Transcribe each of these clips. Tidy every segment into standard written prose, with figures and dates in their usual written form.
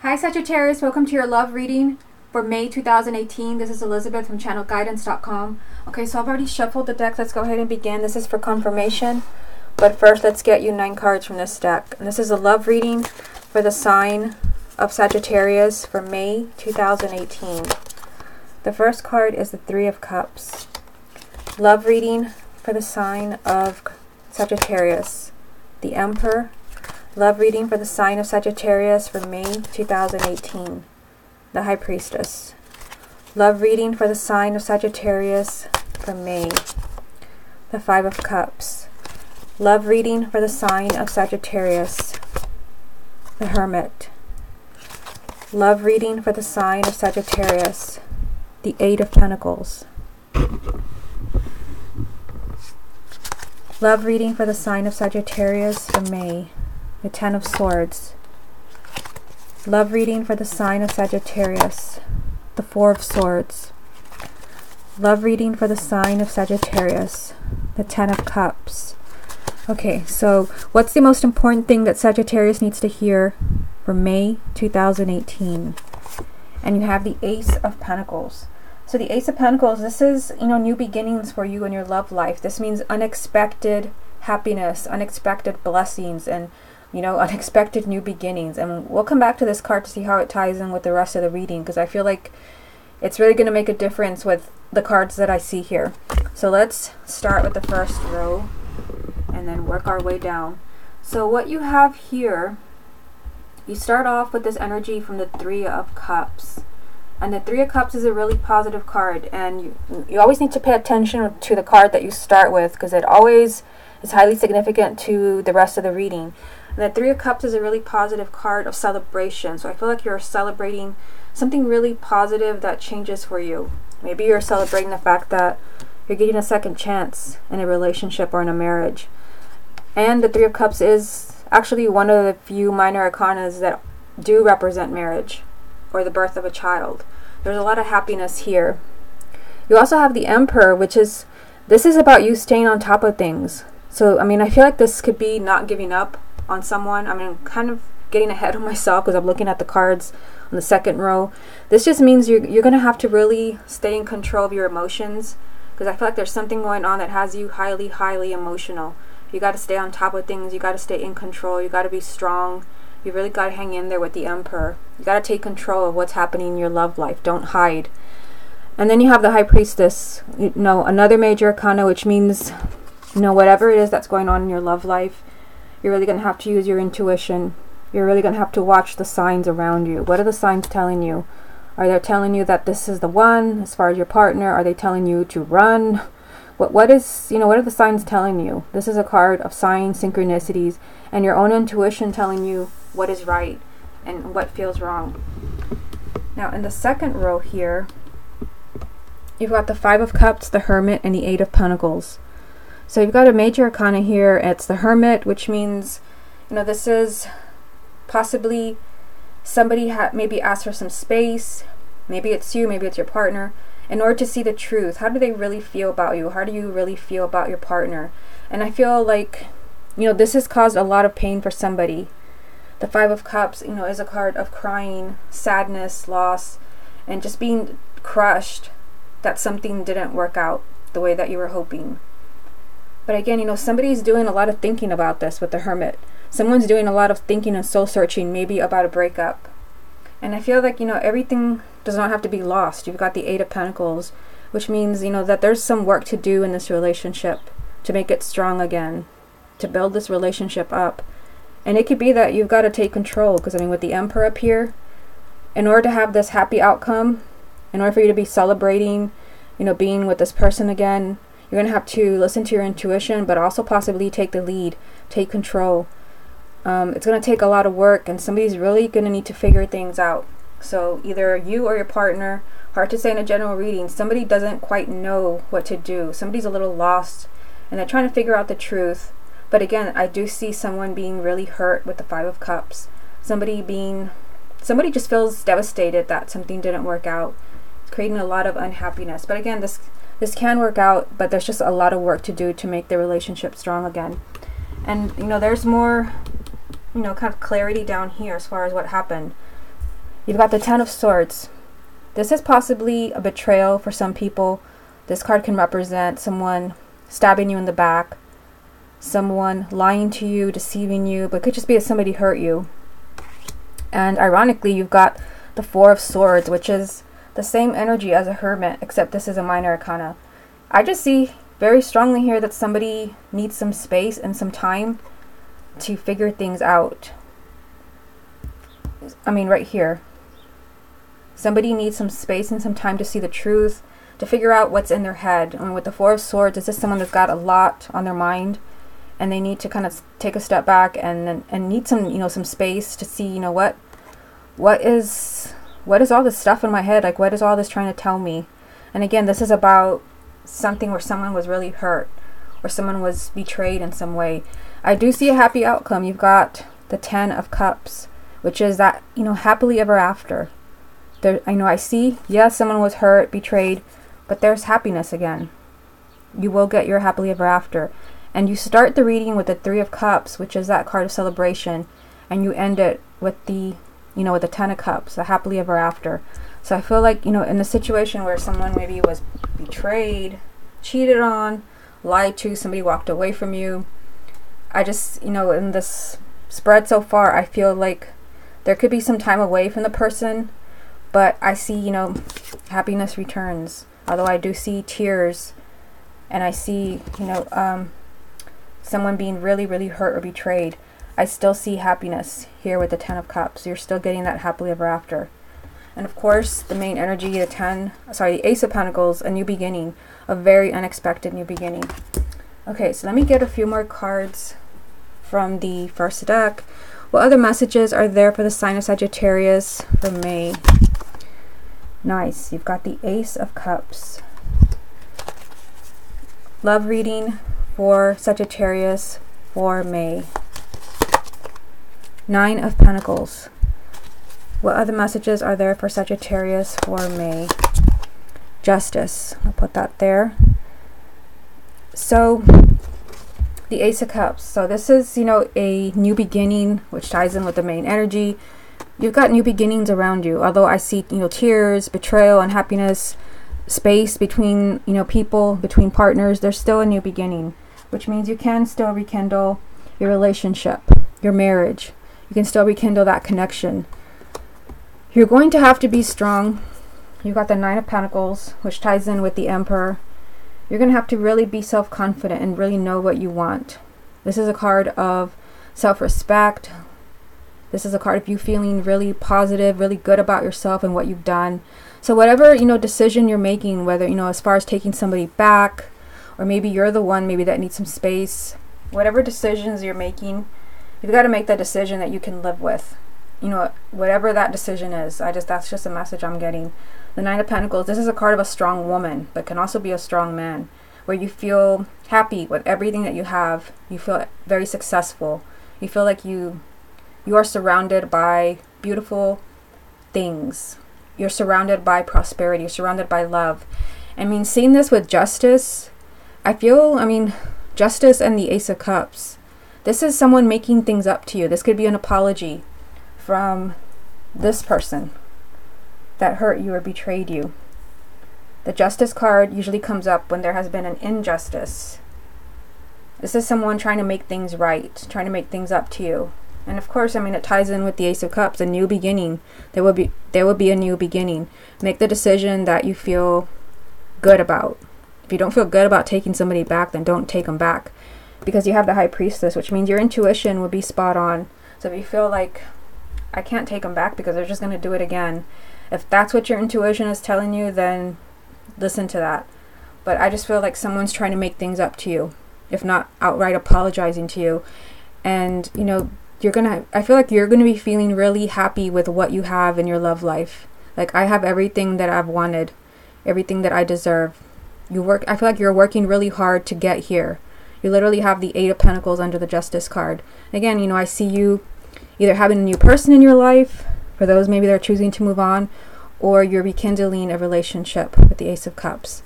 Hi Sagittarius, welcome to your love reading for May 2018. This is Elizabeth from channelguidance.com. Okay, so I've already shuffled the deck. Let's go ahead and begin. This is for confirmation. But first, let's get you 9 cards from this deck. And this is a love reading for the sign of Sagittarius for May 2018. The first card is the 3 of Cups. Love reading for the sign of Sagittarius. The Emperor. Love reading for the sign of Sagittarius for May 2018. The High Priestess. Love reading for the sign of Sagittarius for May. The 5 of Cups. Love reading for the sign of Sagittarius. The Hermit. Love reading for the sign of Sagittarius. The 8 of Pentacles. Love reading for the sign of Sagittarius for May. The 10 of Swords. Love reading for the sign of Sagittarius. The 4 of Swords. Love reading for the sign of Sagittarius. The 10 of Cups. Okay, so what's the most important thing that Sagittarius needs to hear for May 2018? And you have the Ace of Pentacles. So the Ace of Pentacles, this is, new beginnings for you in your love life. This means unexpected happiness, unexpected blessings, and unexpected new beginnings. And we'll come back to this card to see how it ties in with the rest of the reading, because I feel like it's really going to make a difference with the cards that I see here. So let's start with the first row and then work our way down. So what you have here, you start off with this energy from the 3 of Cups. And the 3 of Cups is a really positive card, and you always need to pay attention to the card that you start with, because it always is highly significant to the rest of the reading. And the 3 of Cups is a really positive card of celebration. So I feel like you're celebrating something really positive that changes for you. Maybe you're celebrating the fact that you're getting a second chance in a relationship or in a marriage. And the 3 of Cups is actually one of the few minor arcanas that do represent marriage or the birth of a child. There's a lot of happiness here. You also have the Emperor, this is about you staying on top of things. So, I feel like this could be not giving up on someone. I'm kind of getting ahead of myself because I'm looking at the cards on the second row. This just means you're going to have to really stay in control of your emotions, because I feel like there's something going on that has you highly emotional. You got to stay on top of things. You got to stay in control. You got to be strong. You really got to hang in there with the Emperor. You got to take control of what's happening in your love life. Don't hide. And then you have the High Priestess, another major arcana, which means, whatever it is that's going on in your love life, you're really going to have to use your intuition. You're really going to have to watch the signs around you. What are the signs telling you? Are they telling you that this is the one as far as your partner? Are they telling you to run? What are the signs telling you? This is a card of signs, synchronicities, and your own intuition telling you what is right and what feels wrong. Now in the second row here, you've got the 5 of Cups, the Hermit, and the 8 of Pentacles. So you've got a major arcana here. It's the Hermit, which means, this is possibly somebody maybe asked for some space. Maybe it's you, maybe it's your partner, in order to see the truth. How do they really feel about you? How do you really feel about your partner? And I feel like, this has caused a lot of pain for somebody. The 5 of Cups, is a card of crying, sadness, loss, and just being crushed that something didn't work out the way that you were hoping. But again, somebody's doing a lot of thinking about this with the Hermit. Someone's doing a lot of thinking and soul searching, maybe about a breakup. And I feel like, everything does not have to be lost. You've got the 8 of Pentacles, which means, that there's some work to do in this relationship to make it strong again, to build this relationship up. And it could be that you've got to take control, because, with the Emperor up here, in order to have this happy outcome, in order for you to be celebrating, being with this person again, you're going to have to listen to your intuition, but also possibly take the lead, take control. It's going to take a lot of work, and somebody's really going to need to figure things out. So either you or your partner, hard to say in a general reading, somebody doesn't quite know what to do. Somebody's a little lost, and they're trying to figure out the truth. But again, I do see someone being really hurt with the 5 of Cups. Somebody just feels devastated that something didn't work out. It's creating a lot of unhappiness. But again, this can work out, but there's just a lot of work to do to make the relationship strong again. And there's more kind of clarity down here as far as what happened. You've got the Ten of Swords. This is possibly a betrayal for some people. This card can represent someone stabbing you in the back, someone lying to you, deceiving you, but it could just be that somebody hurt you. And ironically, you've got the Four of Swords, which is the same energy as a Hermit, except this is a minor arcana. I just see very strongly here that somebody needs some space and some time to figure things out. I mean, right here. Somebody needs some space and some time to see the truth, to figure out what's in their head. And with the Four of Swords, this is someone that's got a lot on their mind, and they need to kind of take a step back and need some, you know, some space to see, you know, what is all this stuff in my head? Like, what is all this trying to tell me? And again, this is about something where someone was really hurt, or someone was betrayed in some way. I do see a happy outcome. You've got the Ten of Cups, which is that, you know, happily ever after. There, I know I see, yes, someone was hurt, betrayed, but there's happiness again. You will get your happily ever after. And you start the reading with the Three of Cups, which is that card of celebration, and you end it with the, you know, with the Ten of Cups, the happily ever after. So I feel like, you know, in a situation where someone maybe was betrayed, cheated on, lied to, somebody walked away from you, I just, you know, in this spread so far, I feel like there could be some time away from the person, but I see, you know, happiness returns. Although I do see tears, and I see, you know, someone being really, really hurt or betrayed, I still see happiness here with the Ten of Cups. You're still getting that happily ever after. And of course, the main energy, the Ace of Pentacles, a new beginning, a very unexpected new beginning. Okay, so let me get a few more cards from the first deck. What other messages are there for the sign of Sagittarius for May? Nice. You've got the Ace of Cups. Love reading for Sagittarius for May. Nine of Pentacles. What other messages are there for Sagittarius for May? Justice. I'll put that there. So, the Ace of Cups. So this is, you know, a new beginning, which ties in with the main energy. You've got new beginnings around you. Although I see, you know, tears, betrayal, unhappiness, space between, you know, people, between partners, there's still a new beginning, which means you can still rekindle your relationship, your marriage. You can still rekindle that connection. You're going to have to be strong. You've got the Nine of Pentacles, which ties in with the Emperor. You're going to have to really be self-confident and really know what you want. This is a card of self-respect. This is a card of you feeling really positive, really good about yourself and what you've done. So whatever, you know, decision you're making, whether, you know, as far as taking somebody back, or maybe you're the one maybe that needs some space, whatever decisions you're making, you've got to make that decision that you can live with. You know, whatever that decision is. That's just a message I'm getting. The Nine of Pentacles, this is a card of a strong woman, but can also be a strong man, where you feel happy with everything that you have. You feel very successful. You feel like you are surrounded by beautiful things. You're surrounded by prosperity. You're surrounded by love. I mean, seeing this with Justice, Justice and the Ace of Cups. This is someone making things up to you. This could be an apology from this person that hurt you or betrayed you. The Justice card usually comes up when there has been an injustice. This is someone trying to make things right, trying to make things up to you. And of course, I mean, it ties in with the Ace of Cups, a new beginning. There will be a new beginning. Make the decision that you feel good about. If you don't feel good about taking somebody back, then don't take them back. Because you have the High Priestess, which means your intuition will be spot on. So if you feel like, I can't take them back because they're just going to do it again, if that's what your intuition is telling you, then listen to that. But I just feel like someone's trying to make things up to you, if not outright apologizing to you. And, you know, I feel like you're going to be feeling really happy with what you have in your love life. Like, I have everything that I've wanted, everything that I deserve. I feel like you're working really hard to get here. You literally have the Eight of Pentacles under the Justice card. Again, you know, I see you either having a new person in your life, for those maybe they're choosing to move on, or you're rekindling a relationship with the Ace of Cups.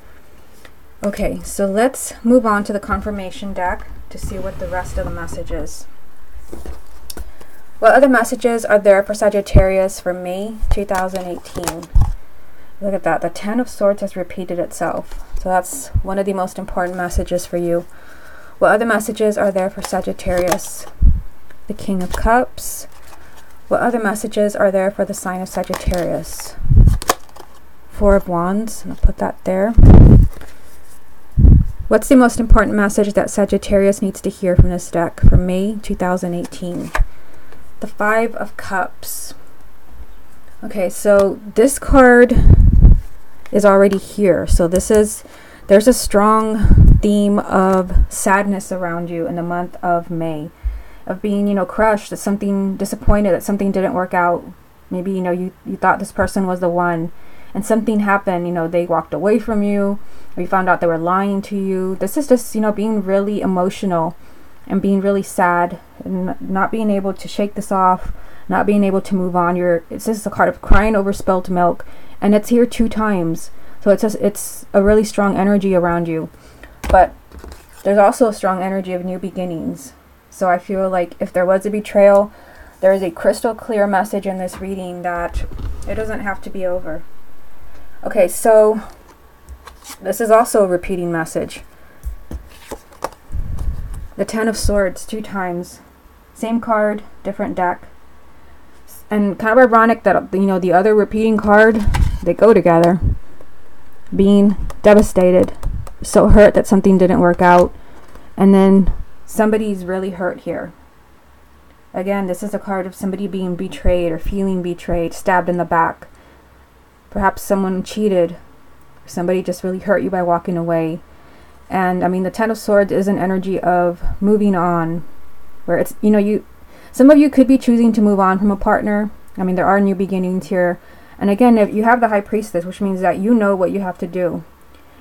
Okay, so let's move on to the confirmation deck to see what the rest of the message is. What other messages are there for Sagittarius for May 2018? Look at that. The Ten of Swords has repeated itself. So that's one of the most important messages for you. What other messages are there for Sagittarius? The King of Cups. What other messages are there for the sign of Sagittarius? Four of Wands. I'll put that there. What's the most important message that Sagittarius needs to hear from this deck for May 2018? The Five of Cups. Okay, so this card is already here. So there's a strong theme of sadness around you in the month of May. Of being, you know, crushed, that something, disappointed that something didn't work out. Maybe, you know, you thought this person was the one and something happened, you know, they walked away from you, or you found out they were lying to you. This is just, you know, being really emotional and being really sad and not being able to shake this off, not being able to move on. It's just a card of crying over spilt milk, and it's here 2 times. So it's a really strong energy around you. But there's also a strong energy of new beginnings. So I feel like if there was a betrayal, there is a crystal clear message in this reading that it doesn't have to be over. Okay, so this is also a repeating message. The Ten of Swords 2 times. Same card, different deck. And kind of ironic that, you know, the other repeating card, they go together. Being devastated, so hurt that something didn't work out, and then somebody's really hurt here. Again, this is a card of somebody being betrayed or feeling betrayed, stabbed in the back. Perhaps someone cheated. Somebody just really hurt you by walking away. And I mean, the Ten of Swords is an energy of moving on, where it's, you know, some of you could be choosing to move on from a partner. I mean, there are new beginnings here. And again, if you have the High Priestess, which means that you know what you have to do.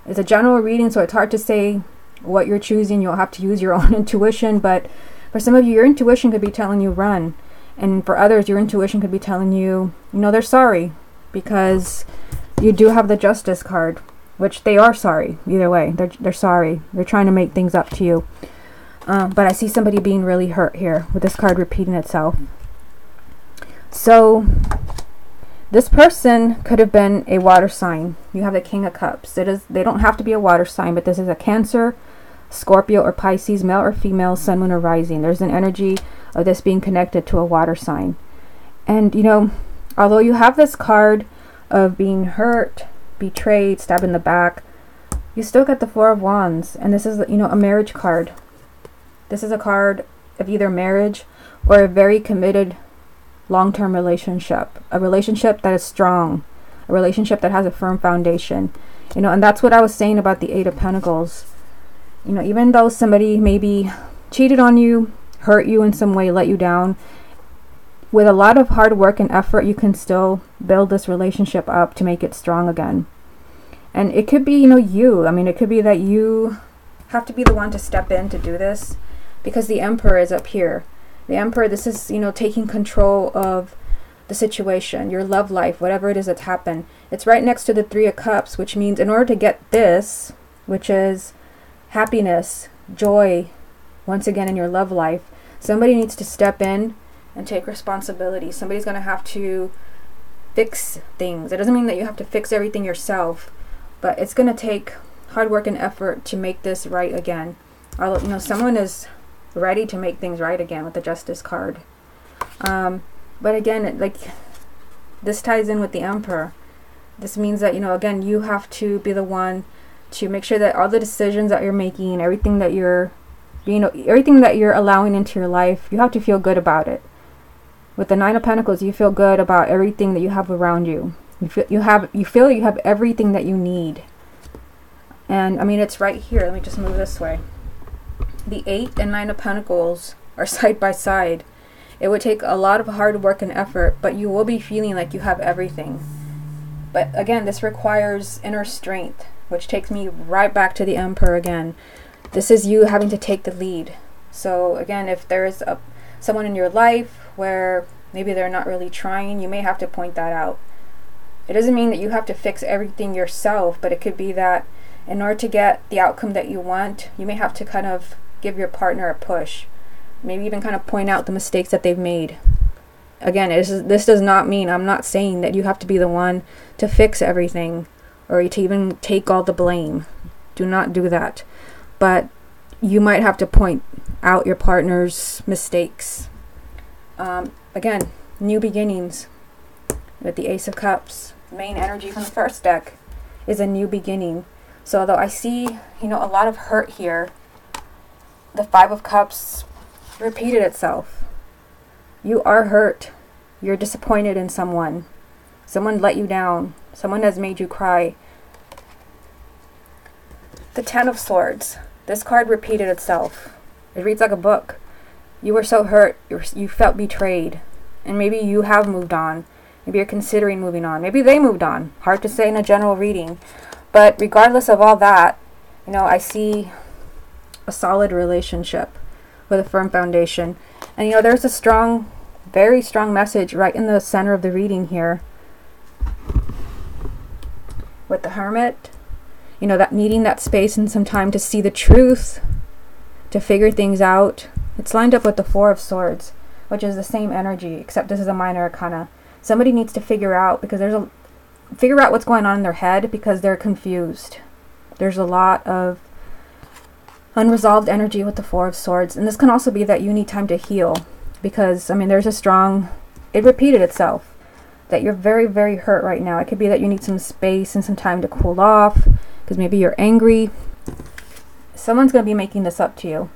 It's a general reading, so it's hard to say what you're choosing. You'll have to use your own intuition. But for some of you, your intuition could be telling you run. And for others, your intuition could be telling you, you know, they're sorry. Because you do have the Justice card, which they are sorry. Either way, they're sorry. They're trying to make things up to you. But I see somebody being really hurt here with this card repeating itself. So this person could have been a water sign. You have the King of Cups. They don't have to be a water sign, but this is a Cancer, Scorpio, or Pisces, male or female, sun, moon, or rising. There's an energy of this being connected to a water sign. And, you know, although you have this card of being hurt, betrayed, stabbed in the back, you still get the Four of Wands. And this is, you know, a marriage card. This is a card of either marriage or a very committed long-term relationship, a relationship that is strong, a relationship that has a firm foundation, you know. And that's what I was saying about the Eight of Pentacles. You know, even though somebody maybe cheated on you, hurt you in some way, let you down, with a lot of hard work and effort, you can still build this relationship up to make it strong again. And it could be, you know, I mean, it could be that you have to be the one to step in to do this, because the Emperor is up here. The Emperor, this is, you know, taking control of the situation, your love life, whatever it is that's happened. It's right next to the Three of Cups, which means in order to get this, which is happiness, joy, once again in your love life, somebody needs to step in and take responsibility. Somebody's going to have to fix things. It doesn't mean that you have to fix everything yourself, but it's going to take hard work and effort to make this right again. You know, someone is ready to make things right again with the Justice card. But again, this ties in with the Emperor. This means that, you know, again, you have to be the one to make sure that all the decisions that you're making, everything that you're allowing into your life, you have to feel good about it. With the Nine of Pentacles, you feel good about everything that you have around you. You feel you have everything that you need. And I mean, it's right here. Let me just move this way. The Eight and Nine of Pentacles are side by side. It would take a lot of hard work and effort, but you will be feeling like you have everything. But again, this requires inner strength, which takes me right back to the Emperor again. This is you having to take the lead. So again, if there's someone in your life where maybe they're not really trying, you may have to point that out. It doesn't mean that you have to fix everything yourself, but it could be that in order to get the outcome that you want, you may have to kind of give your partner a push. Maybe even kind of point out the mistakes that they've made. again, this does not mean, I'm not saying that you have to be the one to fix everything or to even take all the blame. Do not do that. But you might have to point out your partner's mistakes. Again, new beginnings with the Ace of Cups. Main energy from the first deck is a new beginning. So although I see, a lot of hurt here, the Five of Cups repeated itself. You are hurt. You're disappointed in someone. Someone let you down. Someone has made you cry. The Ten of Swords. This card repeated itself. It reads like a book. You were so hurt. You felt betrayed. And maybe you have moved on. Maybe you're considering moving on. Maybe they moved on. Hard to say in a general reading. But regardless of all that, I see a solid relationship with a firm foundation. And there's a strong, very strong message right in the center of the reading here. With the Hermit, that needing that space and some time to see the truth, to figure things out. It's lined up with the Four of Swords, which is the same energy, except this is a minor arcana. Somebody needs to figure out, because figure out what's going on in their head, because they're confused. There's a lot of unresolved energy with the Four of Swords, and this can also be that you need time to heal, because there's a strong, it repeated itself, that you're very, very hurt right now. It could be that you need some space and some time to cool off, because maybe you're angry. Someone's going to be making this up to you.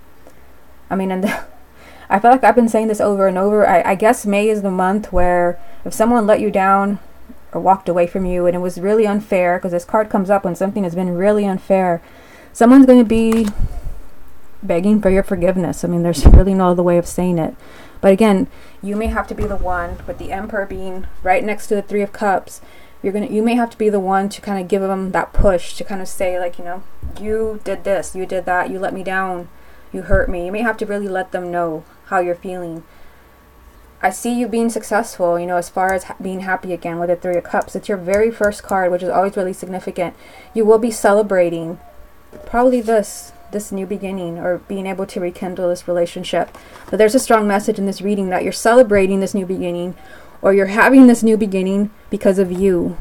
I feel like I've been saying this over and over. I guess May is the month where if someone let you down or walked away from you and it was really unfair, because this card comes up when something has been really unfair, someone's going to be begging for your forgiveness. There's really no other way of saying it. But again, you may have to be the one, with the Emperor being right next to the Three of Cups, you may have to be the one to kind of give them that push, to kind of say, like, you did this, you did that, you let me down, you hurt me. You may have to really let them know how you're feeling. I see you being successful, as far as being happy again with the Three of Cups. It's your very first card, which is always really significant. You will be celebrating probably this new beginning, or being able to rekindle this relationship. But there's a strong message in this reading that you're celebrating this new beginning, or you're having this new beginning because of you.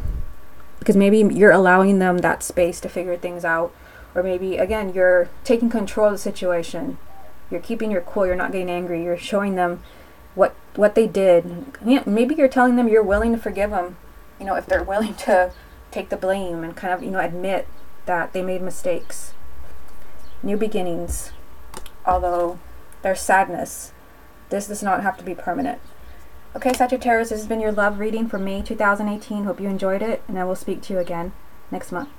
Because maybe you're allowing them that space to figure things out. Or maybe, again, you're taking control of the situation. You're keeping your cool. You're not getting angry. You're showing them what they did. Maybe you're telling them you're willing to forgive them, if they're willing to take the blame and kind of, admit that they made mistakes. New beginnings. Although there's sadness, this does not have to be permanent. Okay, Sagittarius, this has been your love reading for May 2018. Hope you enjoyed it, and I will speak to you again next month.